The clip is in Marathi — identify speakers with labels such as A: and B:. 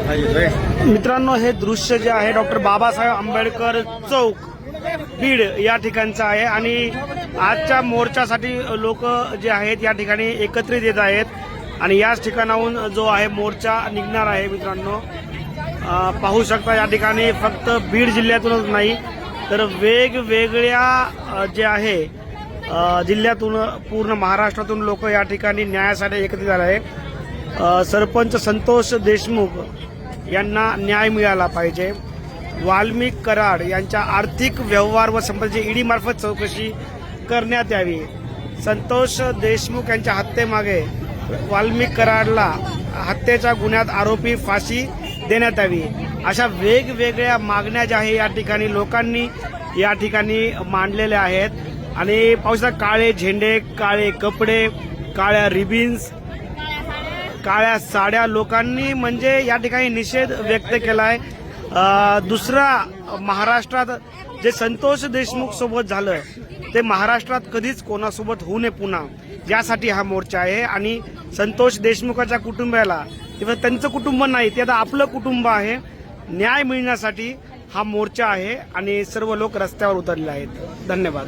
A: मित्रांनो, हे दृश्य जे आहे डॉक्टर बाबासाहेब आंबेडकर चौक बीड या ठिकाणचं आहे आणि आजच्या मोर्चासाठी लोक जे आहेत या ठिकाणी एकत्रित येत आहेत आणि याच ठिकाणाहून जो आहे मोर्चा निघणार आहे. मित्रांनो, पाहू शकता या ठिकाणी फक्त बीड जिल्ह्यातूनच नाही तर वेगवेगळ्या जे आहे जिल्ह्यातून पूर्ण महाराष्ट्रातून लोक या ठिकाणी न्यायासाठी एकत्रित झाले आहे. सरपंच संतोष देशमुख यांना न्याय मिळाला पाहिजे. वाल्मिक कराड यांच्या आर्थिक व्यवहार व संपत्तीची ईडी मार्फत चौकशी करण्यात यावी. संतोष देशमुख यांच्या हत्येमागे वाल्मिक कराडला हत्येच्या गुन्ह्यात आरोपी फाशी देण्यात यावी. अशा वेगवेगळ्या मागण्या ज्या आहे या ठिकाणी लोकांनी या ठिकाणी मांडलेल्या आहेत आणि पाहू शकता काळे झेंडे, काळे कपडे, काळ्या रिबिन्स, काळ्या साड्या लोकांनी म्हणजे या ठिकाणी निषेध व्यक्त केलाय. दुसरा महाराष्ट्रात जे संतोष देशमुख सोबत झालं ते महाराष्ट्रात कधीच कोणासोबत होऊ नये पुन्हा, यासाठी हा मोर्चा आहे. आणि संतोष देशमुखाच्या कुटुंबाला तेव्हा त्यांचं कुटुंब नाही, ते आता आपलं कुटुंब आहे. न्याय मिळण्यासाठी हा मोर्चा आहे आणि सर्व लोक रस्त्यावर उतरले आहेत. धन्यवाद.